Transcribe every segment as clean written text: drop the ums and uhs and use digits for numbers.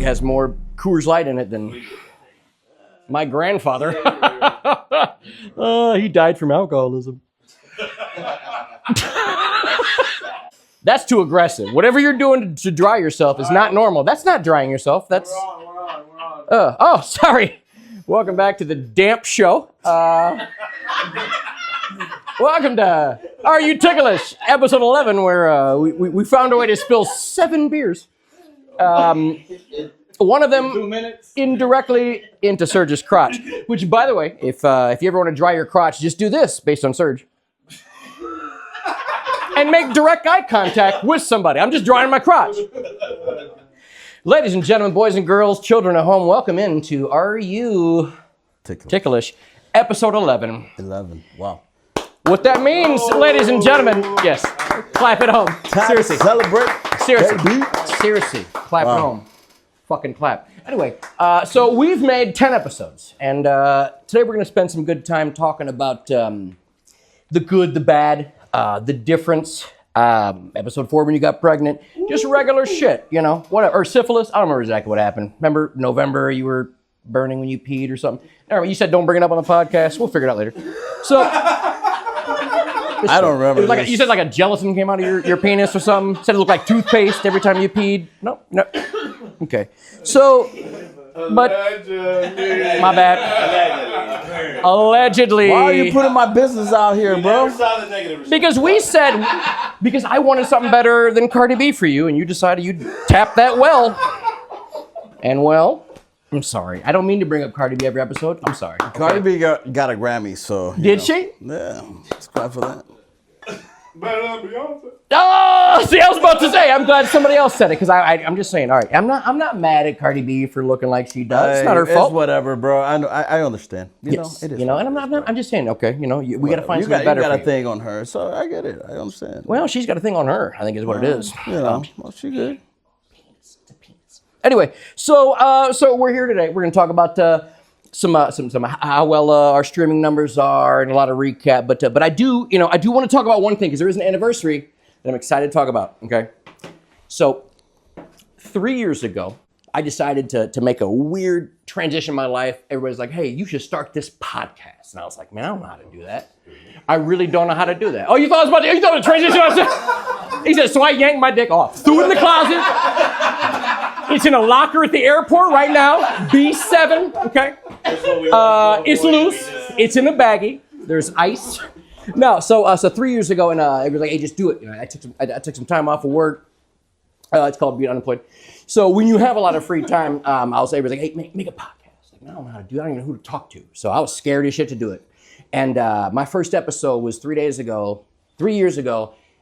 has more Coors Light in it than my grandfather. He died from alcoholism. That's too aggressive. Whatever you're doing to dry yourself is not normal. That's not drying yourself. That's. We're on. Oh, sorry. Welcome back to the Damp Show. Welcome to Are You Tickle-ish? Episode 11, where we found a way to spill 7 beers. One of them indirectly into Serge's crotch. Which, by the way, if you ever want to dry your crotch, just do this based on Serge. And make direct eye contact with somebody. I'm just drying my crotch. Ladies and gentlemen, boys and girls, children at home, welcome into Are You Tickle-ish? Episode 11. 11. Wow. What that means, ladies and gentlemen, yes, clap at home. Seriously. Celebrate. Seriously, clap at home. Fucking clap. Anyway, so we've made 10 episodes, and today we're going to spend some good time talking about the good, the bad, the difference. Episode 4, when you got pregnant, just regular shit, you know, whatever. Or syphilis, I don't remember exactly what happened. Remember November, you were burning when you peed or something? Never mind, you said don't bring it up on the podcast. We'll figure it out later. So... I don't remember. It was you said like a gelatin came out of your penis or something. Said it looked like toothpaste every time you peed. No. Okay. So, but my bad. Allegedly. Why are you putting my business out here, bro? Because I wanted something better than Cardi B for you, and you decided you'd tap that well. And well, I'm sorry. I don't mean to bring up Cardi B every episode. I'm sorry. Okay. Cardi B got a Grammy, so. Did she? Yeah. Let's clap for that. Better than Beyonce. Oh, see, I was about to say. I'm glad somebody else said it because I'm just saying. All right, I'm not mad at Cardi B for looking like she does. It's not her fault. It's whatever, bro. I understand. You know, it is. You know, and I'm just saying. Okay, you know, we got to find something better. You got a thing on her, so I get it. I understand. Well, she's got a thing on her. I think is what it is. You know, well, she good. Anyway, so we're here today. We're going to talk about some how well our streaming numbers are and a lot of recap. But I do want to talk about one thing because there is an anniversary that I'm excited to talk about. Okay, so 3 years ago, I decided to make a weird transition in my life. Everybody's like, "Hey, you should start this podcast," and I was like, "Man, I don't know how to do that. I really don't know how to do that." Oh, you thought I was about to? You thought the transition? He said, so I yanked my dick off, threw it in the closet. It's in a locker at the airport right now, B7, okay? It's loose. It's in a baggie. There's ice. No, so 3 years ago, and it was like, hey, just do it. You know, I took some time off of work. It's called being unemployed. So when you have a lot of free time, I was able to like, hey, make a podcast. Like, I don't know how to do it. I don't even know who to talk to. So I was scared as shit to do it. And my first episode was 3 years ago.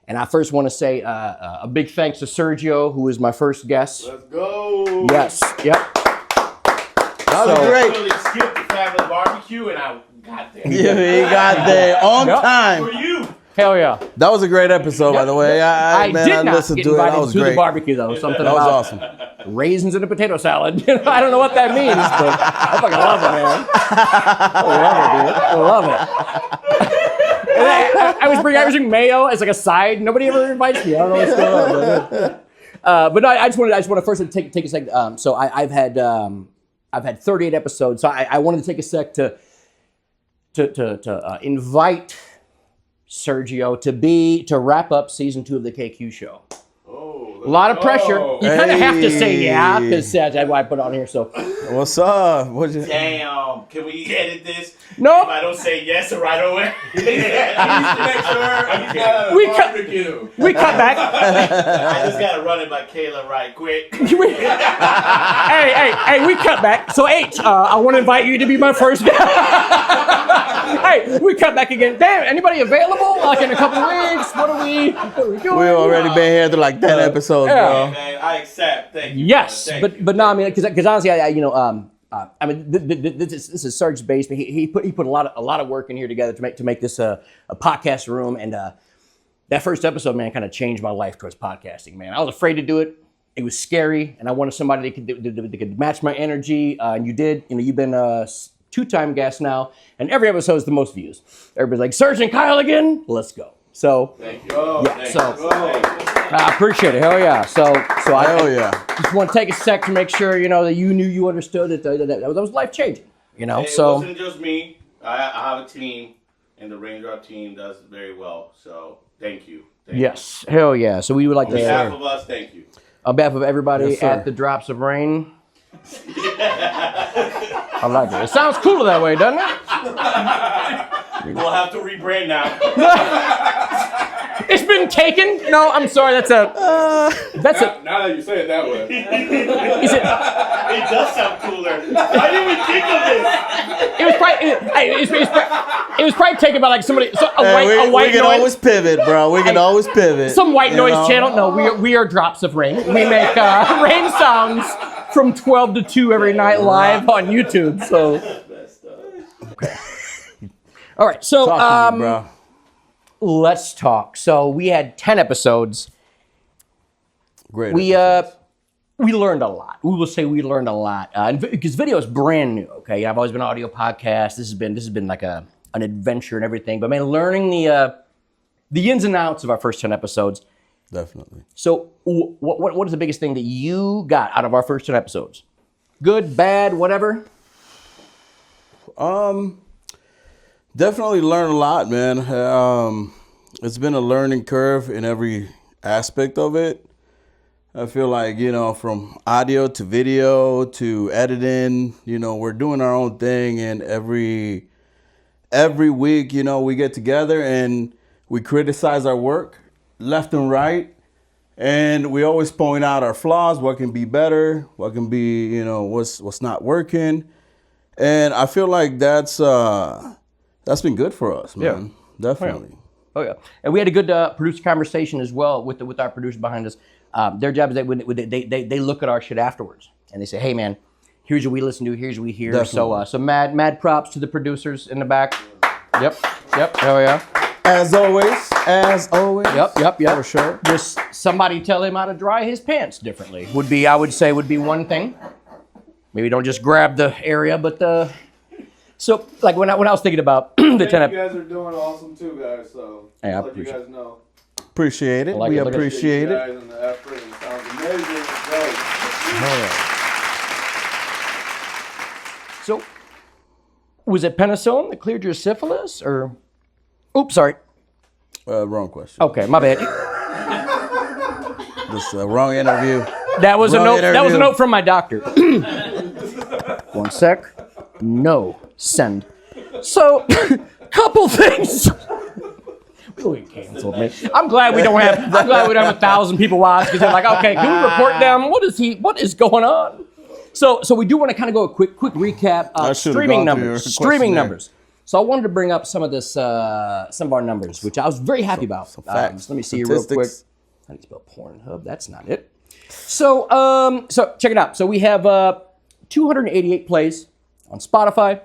And I first want to say a big thanks to Sergio, who was my first guest. Let's go. Yes. Yep. That was great. I really skipped the family barbecue and I got there. Yeah, he got there on time. For you. Hell yeah. That was a great episode, by the way. I did not listened get to it. That invited was to great. the barbecue, though. Something That was about awesome. raisins and a potato salad. I don't know what that means, but I fucking love it, man. I love it, dude. I love it. I was bringing mayo as like a side. Nobody ever invites me. I don't know what's going on. But no, I just want to first take a second. So I've had 38 episodes. So I wanted to take a sec to invite Sergio to wrap up season 2 of the KQ show. A lot of pressure. You kind of have to say yeah, because that's why I put it on here. So, what's up? Damn, can we edit this? Nope. If I don't say yes right away. We cut back. I just gotta run it by Kayla right quick. Hey, we cut back. So H, I want to invite you to be my first guest. Hey, we cut back again. Damn, anybody available? Like in a couple of weeks? What are we doing? We've already been here through like 10 episodes, bro. Man, I accept. Thank you. Yes, but no, I mean, because honestly, I mean, this is Serge's basement. He put a lot of work in here together to make this a podcast room, and that first episode, man, kind of changed my life towards podcasting. Man, I was afraid to do it. It was scary, and I wanted somebody that could match my energy. And you did. You know, you've been a 2-time guest now, and every episode is the most views. Everybody's like, Serge and Kyle again. Let's go. So Thank you. I appreciate it. Hell yeah. So Hell yeah. just want to take a sec to make sure that you knew, you understood that was life changing. It wasn't just me. I have a team, and the Raindrop team does very well. So thank you. Yes. Hell yeah. So we would like On to. behalf of us, thank you. On behalf of everybody Yes, sir. at the Drops of Rain. I like it. It sounds cooler that way, doesn't it? We'll have to rebrand now. It's been taken. No, I'm sorry. That's a. Now that you say it that way. Is it? It does sound cooler. Why didn't we think of this? It was probably taken by like somebody. A We white can noise. always pivot, bro. We can always pivot. Some white you noise know? channel. No, we are Drops of Rain. We make rain sounds from 12 to 2 every night live on YouTube. So. Okay. All right. So Talk to me, bro. let's talk. So we had 10 episodes. Great. We learned a lot. We will say we learned a lot because video is brand new. Okay, I've always been an audio podcast. This has been like an adventure and everything. But man, learning the ins and outs of our first 10 episodes. Definitely. So what is the biggest thing that you got out of our first 10 episodes? Good, bad, whatever. Definitely learned a lot, man. It's been a learning curve in every aspect of it. I feel like, from audio to video to editing, we're doing our own thing, and every week, we get together and we criticize our work left and right, and we always point out our flaws, what can be better, what can be, what's not working. And I feel like that's been good for us, man. Yeah. Definitely. Oh yeah, and we had a good producer conversation as well with our producer behind us. Their job is they look at our shit afterwards and they say, "Hey man, here's what we listen to, here's what we hear." Definitely. So mad props to the producers in the back. Yep. Oh yeah. As always. Yep. For sure. Just somebody tell him how to dry his pants differently would be one thing. Maybe don't just grab the area, but so like when I was thinking about the 10 You guys are doing awesome too, guys. So Hey, I just let you appreciate guys know. Appreciate it. I like We it. Look at appreciate You it. guys and the effort. It sounds amazing. It's great. So, was it penicillin that cleared your syphilis, or? Oops, sorry. Wrong question. Okay, my bad. This wrong interview. That was a Wrong note. That was a interview. note from my doctor. One sec. No, send. So, couple things. We canceled me. I'm glad we don't have 1,000 people watch because they're like, okay, can we report them? What is going on? So we do want to kind of go a quick recap. I should've Streaming gone through your numbers. Streaming questionnaire. numbers. So I wanted to bring up some of this, some of our numbers, which I was very happy about. facts. So let me see real quick. Statistics. How do you spell Pornhub? That's not it. So check it out. So we have 288 plays on Spotify,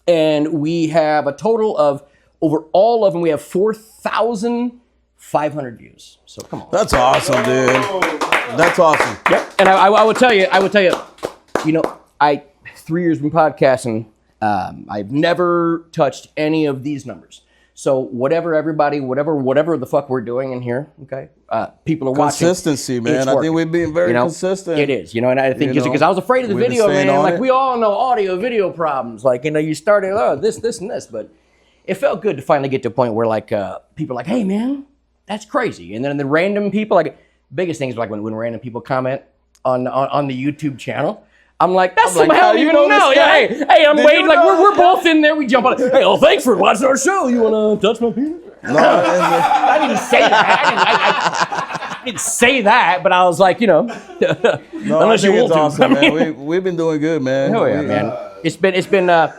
and we have a total of over all of them. We have 4,500 views. So come on. That's awesome, dude. That's awesome. Yep. And I would tell you, 3 years been podcasting. I've never touched any of these numbers. So whatever the fuck we're doing in here, okay? People are watching. Consistency, man. It's I think working. we're being very consistent. It is, and I think You know, because I was afraid of the we've been video, staying man. on Like it. we all know audio, video problems. Like you started this, and this, but it felt good to finally get to a point where like people are like, hey man, that's crazy. And then the random people, like biggest things like when random people comment on the YouTube channel. I'm like, that's like, somehow how you you know know. this Yeah, guy? hey, I'm Did waiting. you Like know? we're both in there. We jump on it. Hey, well, thanks for watching our show. You wanna touch my penis? No, I didn't say that. I didn't say that, but I was like, no, I unless you think want it's to. awesome, man. We've been doing good, man. Oh yeah, man. It's been a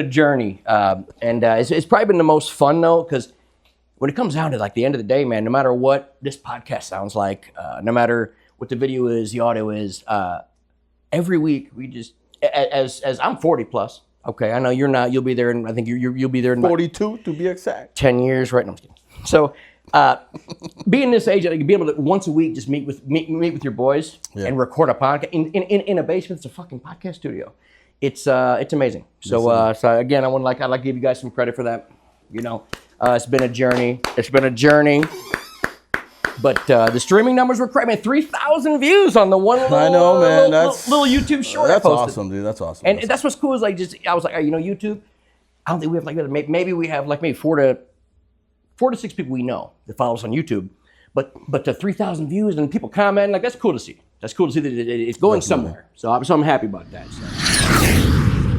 journey, and it's probably been the most fun though, because when it comes down to like the end of the day, man, no matter what this podcast sounds like, no matter what the video is, the audio is, every week we just as I'm 40 plus. Okay, I know you're not. You'll be there, and I think you'll be there in about 42 to be exact. 10 years, right? No, I'm just kidding. So, being this age, like, be able to once a week just meet with your boys and record a podcast in a basement. It's a fucking podcast studio. It's amazing. So again, I'd like to give you guys some credit for that. You know, it's been a journey. It's been a journey. But the streaming numbers were crazy. Man, 3,000 views on the one little, I know, man. little YouTube short I That's posted. awesome, dude. That's awesome. And that's what's cool is like just I was like, you know, YouTube. I don't think we have like maybe we have like maybe four to 6 people we know that follow us on YouTube. But the 3,000 views and people commenting, like that's cool to see. That's cool to see that it's going somewhere. So I'm happy about that. So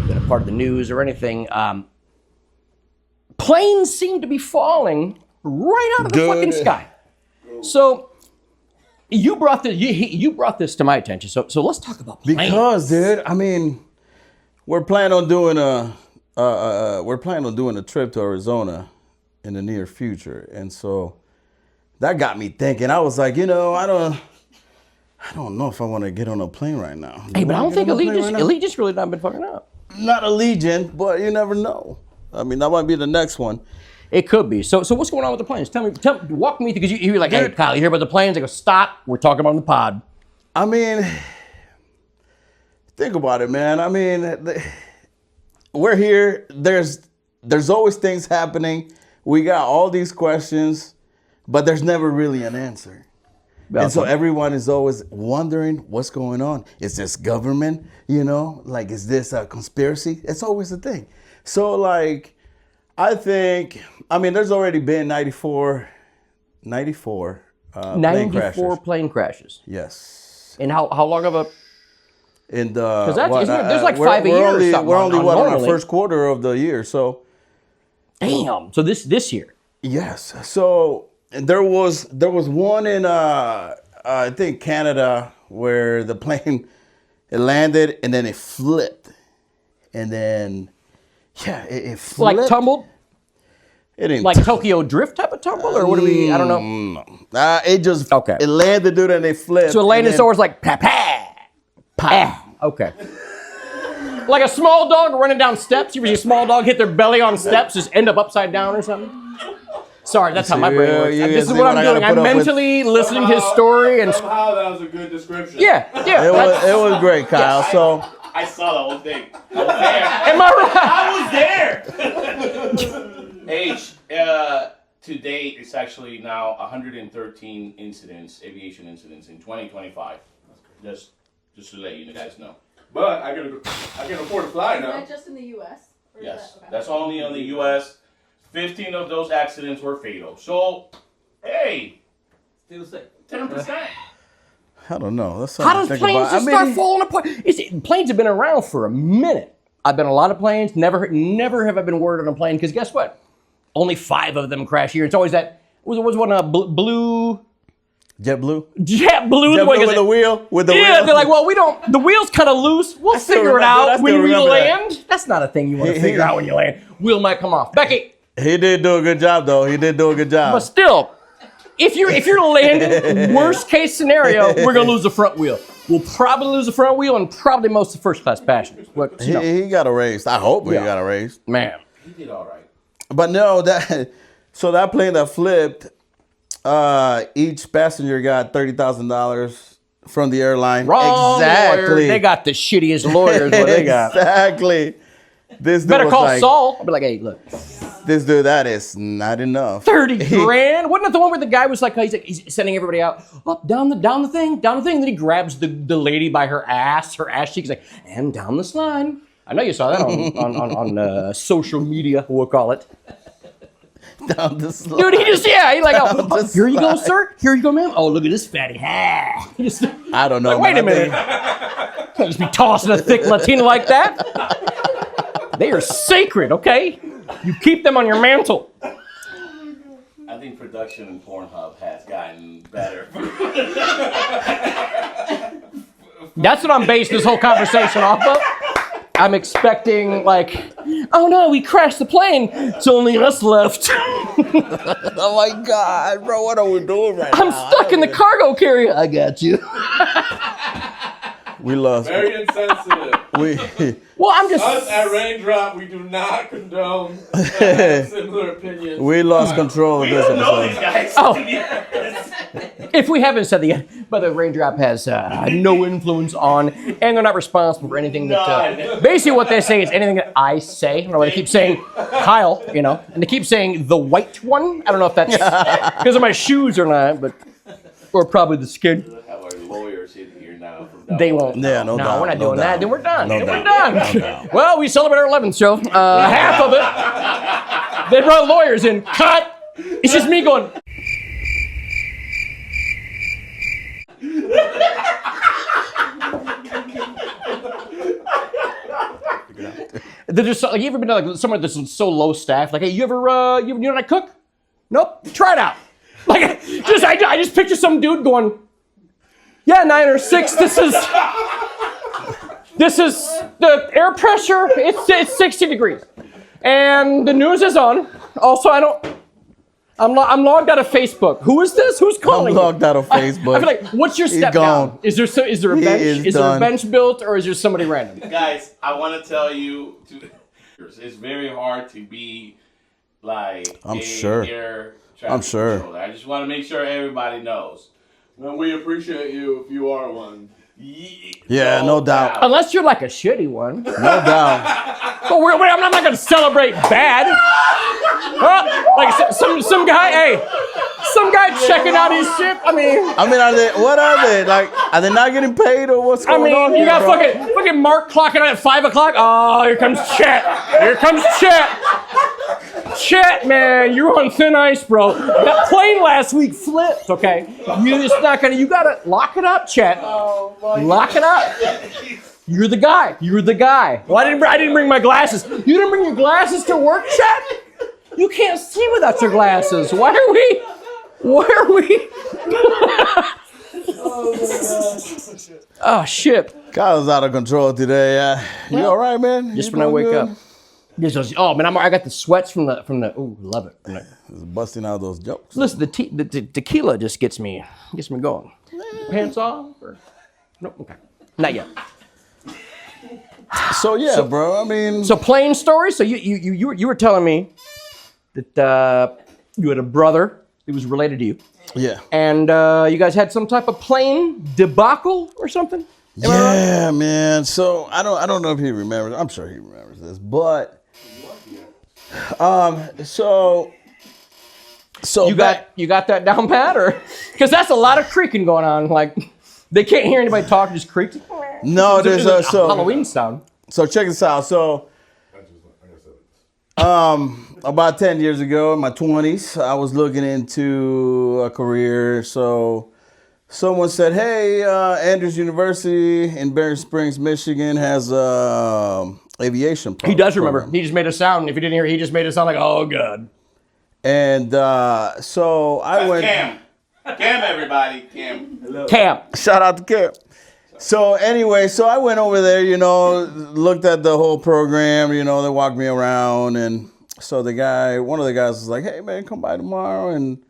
been a part of the news or anything. Planes seem to be falling right out of the fucking sky. So you brought this to my attention. So let's talk about planes. Because, dude, I mean, we're planning on doing a trip to Arizona in the near future, and so that got me thinking. I was like, you know, I don't know if I want to get on a plane right now. Hey, but I don't think Allegiant's really not been fucking up. Not Allegiant, but you never know. I mean, that might be the next one. It could be. So what's going on with the planes? Walk me through, because you're like, hey, Kyle, you hear about the planes? I go, stop. We're talking about on the pod. I mean, think about it, man. I mean, we're here. There's always things happening. We got all these questions, but there's never really an answer. And so everyone is always wondering what's going on. Is this government? You know, like, is this a conspiracy? It's always a thing. So, like, I think, I mean, there's already been 94 plane plane crashes. Yes. And how long of a? And because there's like 5 a year or something. We're only on our normally. first quarter of the year, so. Damn. So this year. Yes. So there was one in I think Canada where the plane it landed and then it flipped, and then it flipped. Like tumbled. It didn't like Tokyo Drift type of tumble, or what do we? I don't know. No. It just Okay. It landed, dude, and it flipped. So it landed somewhere like pa pa pa. Okay. Like a small dog running down steps. You ever see a small dog hit their belly on steps, just end up upside down or something? Sorry, that's how my brain works. This is what I'm doing. I'm mentally listening to his story and. Somehow that was a good description. Yeah. It was great, Kyle. Yes. So. I saw the whole thing. I was there. Am I right? I was there. H, to date, it's actually now 113 aviation incidents in 2025. Just to let you guys know. But I can afford to fly Is now. that just in the U.S.? Or is Yes, that, okay. that's only on the U.S. 15 of those accidents were fatal. So, hey, Still safe. 10%. I don't know. That's How does planes just start falling apart? Planes have been around for a minute. I've been on a lot of planes. Never have I been worried on a plane, because guess what? Only 5 of them crash here. It's always that. Was one blue? JetBlue. JetBlue. JetBlue with the wheel. With the yeah, wheel. they're like, well, we don't. The wheel's kind of loose. We'll figure it out when we land. That's not a thing you want to figure out when you land. Wheel might come off. Becky. He did do a good job, though. He did do a good job. But still, if you're landing, worst case scenario, we're gonna lose the front wheel. We'll probably lose the front wheel and probably most of the first class passengers. But he got erased. I hope he got erased. Man, He did all right. But no, that plane that flipped, each passenger got $30,000 from the airline. wrong Exactly. lawyer. They got the shittiest lawyers. What they got? Exactly. This dude Better was call like, Saul. I'll be like, hey, look, This dude, that is not enough. 30 grand. Wasn't it the one where the guy was like, he's sending everybody out up down the thing. And then he grabs the lady by her ass cheek. He's like, and down this line. I know you saw that on social media, we'll call it. Down the slide. Dude, he's like, oh, the here you go, slide. sir. Here you go, ma'am. Oh, look at this fatty. I don't know. Like, wait a man. minute. Can't just be tossing a thick Latina like that. They are sacred, okay? You keep them on your mantle. I think production in Pornhub has gotten better. That's what I'm basing this whole conversation off of. I'm expecting, like, oh no, we crashed the plane. It's only us left. Oh my God, bro, what are we doing right now? I'm stuck in the cargo carrier. I got you. We lost. Very insensitive. Well, I'm just. Us at Raindrop, we do not condone similar opinions. We lost control of We this don't know these episode. guys. Oh. Yes. If we haven't said the But the rain drop has no influence on, and they're not responsible for anything that. Basically, what they say is anything that I say. I don't know why they keep saying Kyle, you know, and they keep saying the white one. I don't know if that's because of my shoes or not, but or probably the skin. Have our lawyers in here now. They won't. Yeah, no doubt. We're not no doing that. doubt. Then we're done. No Then we're doubt. done. No doubt. Well, we celebrate our 11th show. Half of it. They brought lawyers in. Cut. It's just me going. They're just like, you ever been to like somewhere that's so low staff? Like, hey, you ever you know how to cook? Nope. Try it out. Like, I just picture some dude going, yeah, 9 or 6. This is the air pressure. It's 60 degrees, and the news is on. Also, I'm logged out of Facebook. Who is this? Who's calling? I'm logged out of Facebook. I feel like, what's your step gone. down? Is there a He bench? is There a done. bench built, or is there somebody random? Guys, I want to tell you, it's very hard to be like I'm a sure. air traffic I'm sure. controller. I just want to make sure everybody knows. Well, we appreciate you if you are one. Yeah, no doubt. Unless you're like a shitty one. No doubt. But I'm not going to celebrate bad. Like some guy, hey, some guy checking out his ship. I mean, What are they? Like, are they not getting paid or what's going on you here, got bro? fucking Mark clocking out at 5 o'clock. Oh, here comes Chet. Here comes Chet. Chet, man, you're on thin ice, bro. That plane last week flipped, okay? You gotta lock it up, Chet. Lock it up. You're the guy. Well, I didn't bring my glasses. You didn't bring your glasses to work, Chet? You can't see without your glasses. Why are we? Oh, shit. Kyle's out of control today. You all right, man? Just You when I doing wake good? up. Oh man, I got the sweats from the. Ooh, love it. Just busting out those jokes. Listen, the tequila just gets me going. Pants off? Or? Nope. Okay. Not yet. So yeah, bro. I mean, So plane story. So you were telling me that you had a brother who was related to you, yeah. and you guys had some type of plane debacle or something. Am I right? Yeah, man. So I don't know if he remembers. I'm sure he remembers this, but so You got that down pat, or because that's a lot of creaking going on. Like they can't hear anybody talk, just creak. no, there's a so Halloween sound. So check this out. So about 10 years ago, in my 20s, I was looking into a career. So someone said, hey, Andrews University in Barron Springs, Michigan has aviation He does remember. program. He just made a sound. If you didn't hear it, he just made it sound like, oh, God. And so I went. Cam, everybody, Cam. Cam. Shout out to Cam. So anyway, so I went over there, looked at the whole program, they walked me around. And so one of the guys was like, hey, man, come by tomorrow and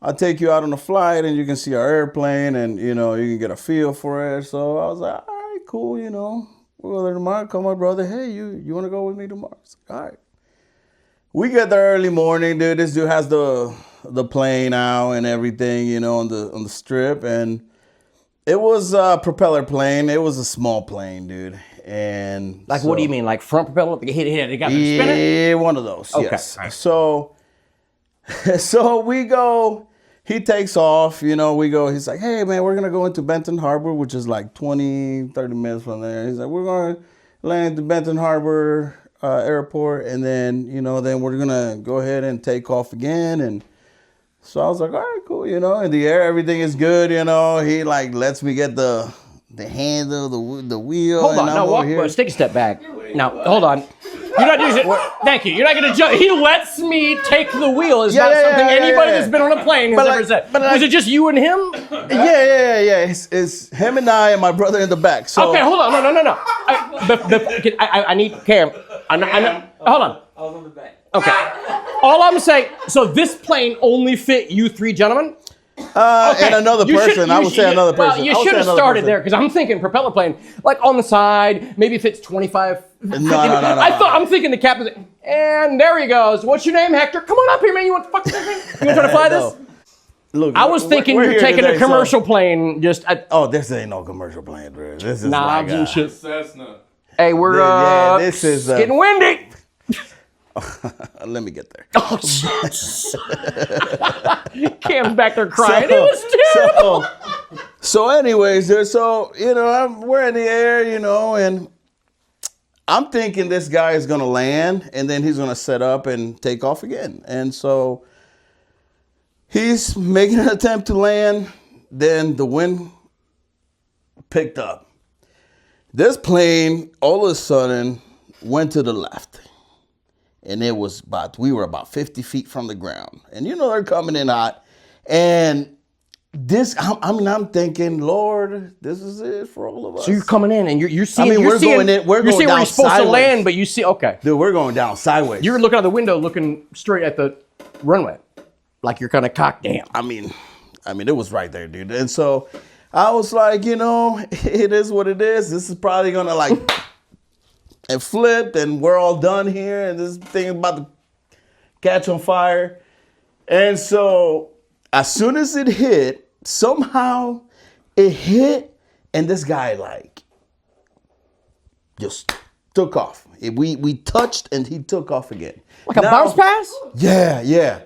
I'll take you out on a flight and you can see our airplane and, you can get a feel for it. So I was like, all right, cool, we'll go there tomorrow. Call my brother, hey, you want to go with me tomorrow? I was like, all right. We get there early morning, dude. This dude has the plane out and everything, on the strip. And it was a propeller plane. It was a small plane, dude. And Like, what do you mean? Like front propeller? They got them spinning? yeah, one of those. Okay. Yes. So we go. He takes off. We go. He's like, hey, man, we're gonna go into Benton Harbor, which is like 20, 30 minutes from there. He's like, we're gonna land at Benton Harbor airport, and then then we're gonna go ahead and take off again. And so I was like, all right, cool. In the air, everything is good. He like lets me get the handle, the wheel. Hold on. and No, I'm over here. let's take a step back. Now, hold on. You're not using. Thank you. You're not going to judge. He lets me take the wheel. Is not something anybody that's been on a plane has ever said. Was it just you and him? Yeah. It's him and I and my brother in the back. So Okay, hold on. No. I need Cam. Hold on. I was on the back. Okay. All I'm saying. So this plane only fit you three gentlemen. and another person. I would say another person. Well, you should have started there because I'm thinking propeller plane, like on the side, maybe if it's 25. No. I'm thinking the captain. And there he goes. What's your name, Hector? Come on up here, man. You want to fucking you want to try to fly this? Look, I was thinking we're you're here taking today, a commercial plane. Oh, this ain't no commercial plane, bro. This is knobs and shit. Cessna. Hey, we're this is it's getting windy. let me get there. Oh shit! Cam's back there crying. It was terrible. So anyways, we're in the air, and I'm thinking this guy is gonna land and then he's gonna set up and take off again. And so he's making an attempt to land, then the wind picked up. This plane all of a sudden went to the left. And we were about 50 feet from the ground. And they're coming in hot. And I'm thinking, Lord, this is it for all of us. So you're coming in and you're seeing. We're going seeing where you're supposed sideways. to land, but you see, okay. Dude, we're going down sideways. You're looking out the window, looking straight at the runway, like you're kind of cocked down. I mean, it was right there, dude. And so I was like, it is what it is. This is probably gonna and flipped, and we're all done here, and this thing is about to catch on fire. And so as soon as it hit, somehow it hit, and this guy just took off. We touched, and he took off again. Like a bounce pass? Yeah.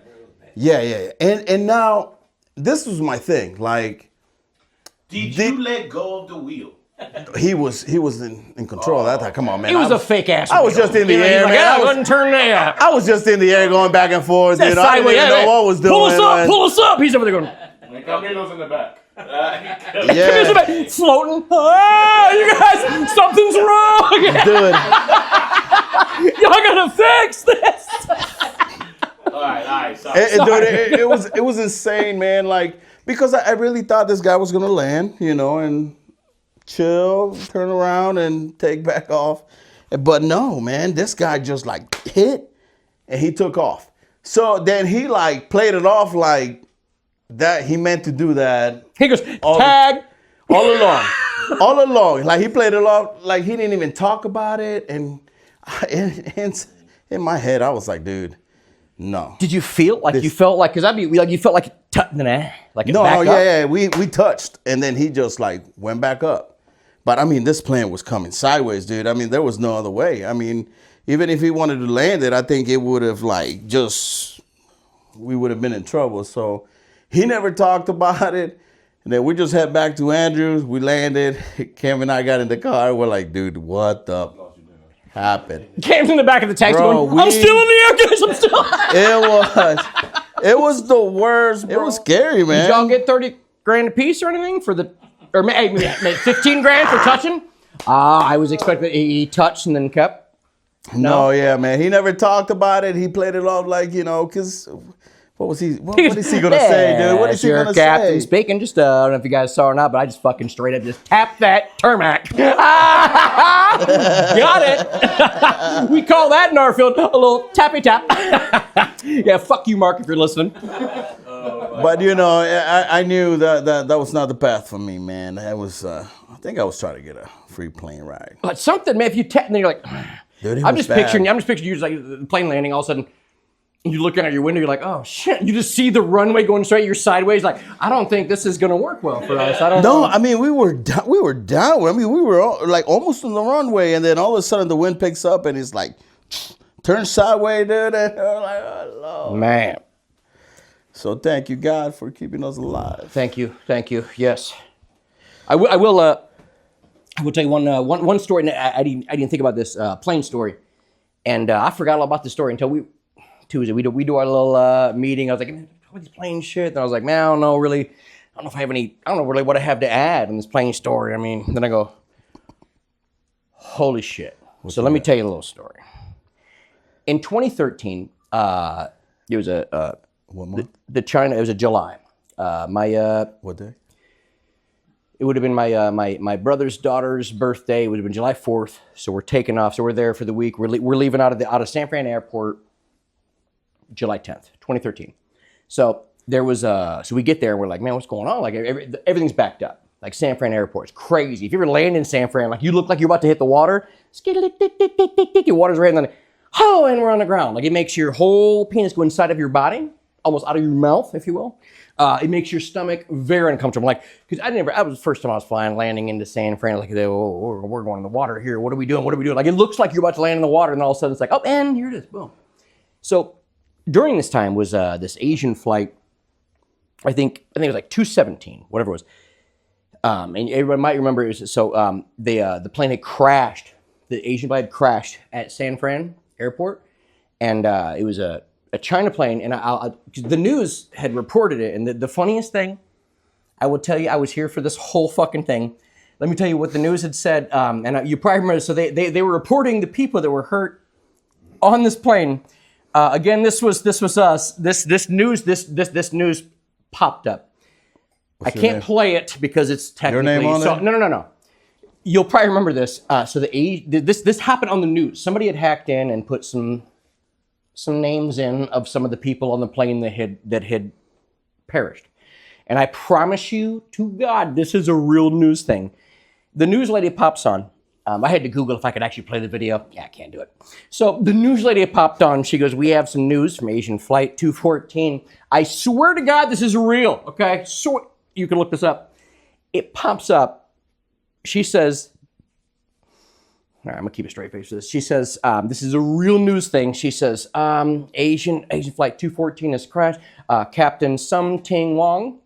And now this was my thing. Did you let go of the wheel? He was in control of that time. Come on, man. He was a fake ass. I was just in the air, man. I wasn't turning there. I was just in the air going back and forth. I didn't even know what I was doing. Pull us up. He's over there going. Camino's in the back. Yeah. Floating. Oh, you guys, something's wrong. Dude. Y'all gotta fix this. All right. Sorry. Dude, it was insane, man. Because I really thought this guy was gonna land, and chill, turn around, and take back off. But no, man, this guy just hit, and he took off. So then he played it off like that. He meant to do that. He goes tag all along. He played it off like he didn't even talk about it. And in my head, I was like, dude, no. Did you feel you felt like? Because you felt like yeah. We touched, and then he just went back up. But this plane was coming sideways, dude. There was no other way. Even if he wanted to land it, I think it would have we would have been in trouble. So he never talked about it. And then we just head back to Andrews. We landed. Cam and I got in the car. We're like, dude, what the happened? Cam's in the back of the taxi going, I'm still in the air, guys. I'm still. It was the worst, bro. It was scary, man. Did y'all get 30 grand a piece or anything or 15 grand for touching? I was expecting he touched and then kept. No, yeah, man. He never talked about it. He played it off because what is he gonna say, dude? What is he gonna say? Captain speaking. Just I don't know if you guys saw or not, but I just fucking straight up just tapped that tarmac. Got it. We call that in our field a little tappy tap. Yeah, fuck you, Mark, if you're listening. But I knew that was not the path for me, man. That was I think I was trying to get a free plane ride. But something, man. If you tap, and then you're like, dude, I'm just picturing you just the plane landing. All of a sudden, you're looking out your window. You're like, oh shit! You just see the runway going straight. You're sideways. I don't think this is gonna work well for us. I don't know. No, we were down. We were almost on the runway, and then all of a sudden the wind picks up, and it's turn sideways, dude. And we're like, oh Lord. Man. So thank you, God, for keeping us alive. Thank you. Yes, I will tell you one story. I didn't think about this plane story, and I forgot all about the story until Tuesday. We do our little meeting. I was like, man, what these plane shit? And I was like, man, I don't know really what I have to add in this plane story. Then I go, holy shit. So let me tell you a little story. In 2013, it was what month? It was a July. What day? It would have been my brother's daughter's birthday. It would have been July 4th. So we're taking off. So we're there for the week. We're leaving out of San Fran Airport July 10th, 2013. So there was so we get there and we're like, man, what's going on? Everything's backed up. San Fran Airport, it's crazy. If you ever land in San Fran, you look like you're about to hit the water. Your water's right, and then and we're on the ground. It makes your whole penis go inside of your body. almost out of your mouth, if you will. It makes your stomach very uncomfortable. Like, because I was the first time I was flying, landing into San Fran, like, oh, we're going in the water here. What are we doing? What are we doing? Like, it looks like you're about to land in the water, and all of a sudden it's like, oh, and here it is, boom. So during this time was this Asian flight. I think it was like 217, whatever it was. And everyone might remember it was, so the plane had crashed. The Asian flight had crashed at San Fran airport, and it was a China plane. And the news had reported it. And the funniest thing, I will tell you, I was here for this whole fucking thing. Let me tell you what the news had said. And you probably remember. So they were reporting the people that were hurt on this plane. Again, this was us. This news popped up. What's I can't play it because it's technically your name on so. it? No. You'll probably remember this. So this happened on the news. Somebody had hacked in and put some names in of some of the people on the plane that had perished. And I promise you to God, this is a real news thing. The news lady pops on. I had to Google if I could actually play the video. Yeah, I can't do it. So the news lady popped on. She goes, we have some news from Asian Flight 214. I swear to God, this is real, okay? So you can look this up. It pops up. She says, all right, I'm going to keep a straight face for this. She says, this is a real news thing. She says, Asian Flight 214 has crashed. Captain Sum Ting Wong.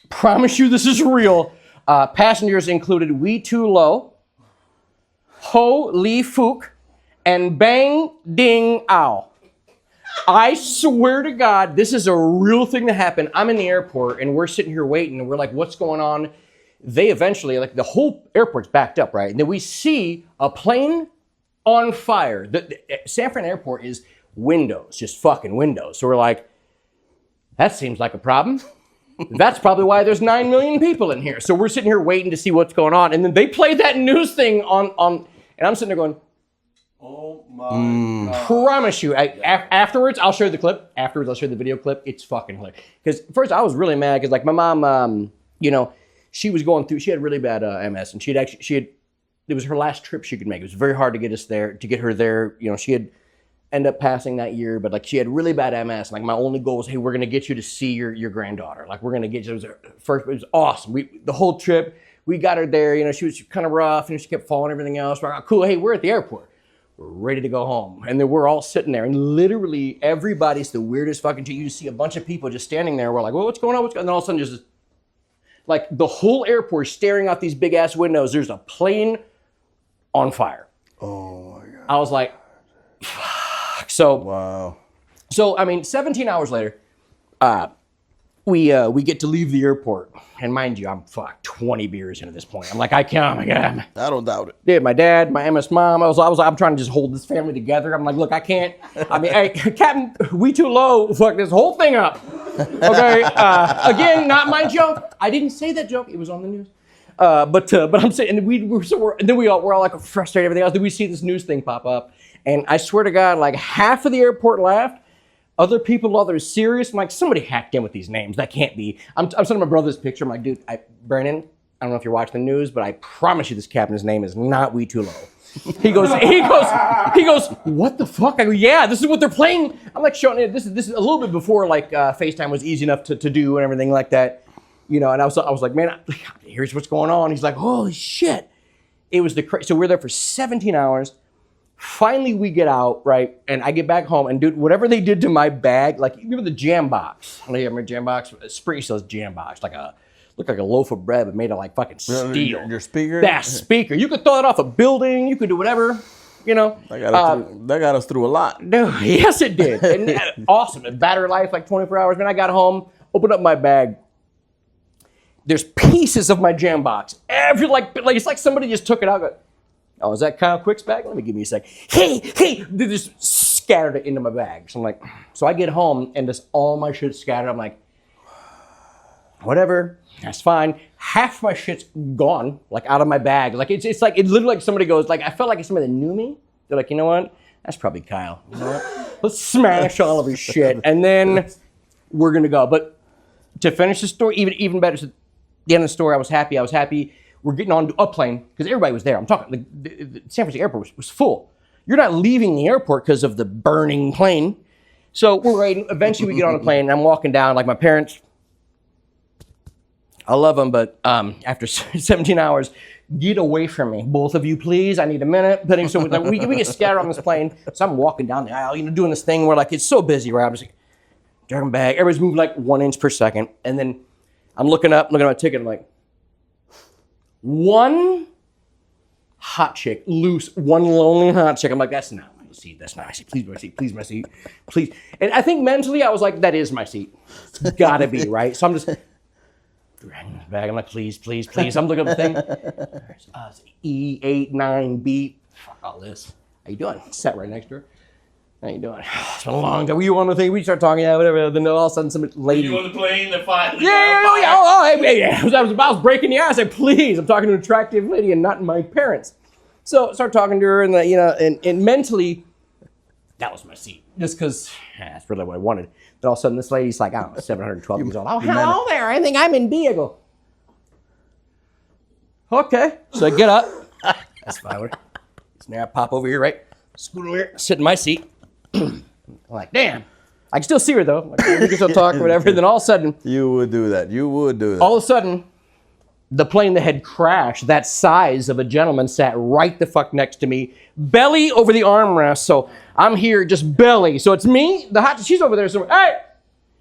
Promise you this is real. Passengers included Wee Tu Lo, Ho Lee Fook, and Bang Ding Ao. I swear to God, this is a real thing that happened. I'm in the airport, and we're sitting here waiting, and we're like, what's going on? They eventually, like, the whole airport's backed up, right? And then we see a plane on fire. The San Fran airport is windows, just fucking windows. So we're like, that seems like a problem. That's probably why there's 9 million people in here. So we're sitting here waiting to see what's going on. And then they played that news thing on and I'm sitting there going, Oh my God. promise you. Afterwards, I'll show you the clip. Afterwards, I'll show you the video clip. It's fucking hilarious. Because first, I was really mad because, like, my mom, she was going through, she had really bad MS. And it was her last trip she could make. It was very hard to get her there. She had end up passing that year, but like she had really bad MS. Like my only goal was, hey, we're gonna get you to see your granddaughter. Like we're gonna get you. It was awesome. The whole trip, we got her there. She was kind of rough, and she kept falling, everything else. We're like, cool. Hey, we're at the airport. We're ready to go home, and then we're all sitting there, and literally everybody's the weirdest fucking shit. You see a bunch of people just standing there. We're like, well, what's going on? What's going on? And then all of a sudden, just like the whole airport staring out these big ass windows. There's a plane on fire. Oh my God. I was like, so Wow. So I mean, 17 hours later, we get to leave the airport, and mind you, I'm 20 beers into this point. I'm like, I can't. Oh my God. I don't doubt it. Dude, my dad, my MS mom. I'm trying to just hold this family together. I'm like, look, I can't. I mean, hey, Captain, we too low. Fuck this whole thing up. Okay. Again, not my joke. I didn't say that joke. It was on the news. But I'm saying, and we're all like frustrated, everything else. Then we see this news thing pop up. And I swear to God, like half of the airport laughed. Other people thought they were serious. I'm like, somebody hacked in with these names. That can't be. I'm sending my brother this picture. I'm like, dude, Brandon, I don't know if you're watching the news, but I promise you this captain's name is not Wee Tu Lo. He goes, what the fuck? I go, yeah, this is what they're playing. I'm like showing it. This is a little bit before like FaceTime was easy enough to do and everything like that. And I was like, man, here's what's going on. He's like, holy shit. It was so we're there for 17 hours. Finally, we get out, right? And I get back home, and dude, whatever they did to my bag, like, you remember the jam box? I remember jam box? Spree sells jam box, looked like a loaf of bread, but made of like fucking steel. Your speaker? That speaker. You could throw it off a building. You could do whatever, That got us through a lot. Dude, yes, it did. And awesome. Battery life, like 24 hours. Man, I got home, opened up my bag. There's pieces of my jam box. It's like somebody just took it out. Oh, is that Kyle Quick's bag? Let me give me a sec. Hey, they just scattered it into my bag. So I get home and just all my shit's scattered. I'm like, whatever, that's fine. Half my shit's gone, like out of my bag. Like it's literally like somebody goes, like I felt like it's somebody that knew me. They're like, you know what? That's probably Kyle. You know what? Let's smash all of his shit, and then we're gonna go. But to finish the story, even better. So the end of the story, I was happy. We're getting on a plane because everybody was there. I'm talking, the San Francisco airport was full. You're not leaving the airport because of the burning plane. So we're waiting. Eventually we get on the plane and I'm walking down like my parents. I love them, but after 17 hours, get away from me. Both of you, please. I need a minute. So we get scattered on this plane. So I'm walking down the aisle, doing this thing where like it's so busy, right? I'm just like, dragging back. Everybody's moving like 1 inch per second. And then I'm looking up, looking at my ticket. I'm like, one hot chick, loose, one lonely hot chick. I'm like, that's not my seat. That's not my seat. Please, my seat. Please, my seat. Please. And I think mentally I was like, that is my seat. It's gotta be, right? So I'm just dragging this bag. I'm like, please, please, please. I'm looking at the thing. There's us, E89B. Fuck all this. How you doing? Sat right next to her. How you doing? It's been a long time. Were you on the thing? We start talking, yeah, whatever. Then all of a sudden, some lady. You on the plane that finally? Yeah. I was breaking the ice. I said, please. I'm talking to an attractive lady and not my parents. So I start talking to her, and and mentally, that was my seat, just because that's really what I wanted. Then all of a sudden, this lady's like, I don't know, 712 years old. Oh, hello there. I think I'm in B. I go, okay. So I get up. That's fine. So now I pop over here, right? Scoot over here, sit in my seat. I'm like, damn. I can still see her though. Like, we can still talk or whatever. Then all of a sudden, You would do that. all of a sudden, the plane that had crashed, that size of a gentleman, sat right the fuck next to me, belly over the armrest. So I'm here just belly. So it's me, she's over there somewhere. Hey,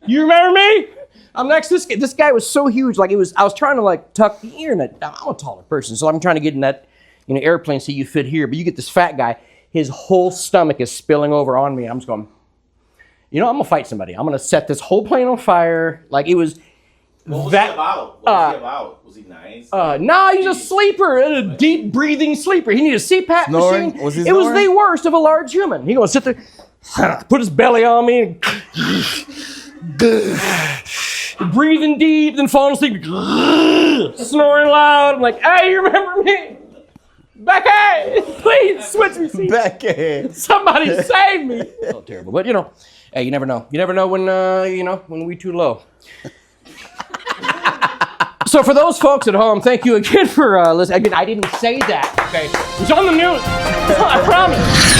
you remember me? I'm next to this guy. This guy was so huge. Like I was trying to like tuck the ear in it. I'm a taller person, so I'm trying to get in that airplane so you fit here. But you get this fat guy. His whole stomach is spilling over on me. And I'm just going, I'm going to fight somebody. I'm going to set this whole plane on fire. Like it was. What was he about? What was he about? Was he nice? No, he's a sleeper, a deep breathing sleeper. He needed a CPAP Snoring? machine. Was he It was snoring? the worst of a large human. He going to sit there, put his belly on me, and breathing deep, then falling asleep, snoring loud. I'm like, hey, you remember me? Becky, please switch me seats. Becky. Somebody save me. So terrible, but hey, you never know. You never know when we too low. So for those folks at home, thank you again for listening. Again, I didn't say that. Okay, it's on the news. I promise.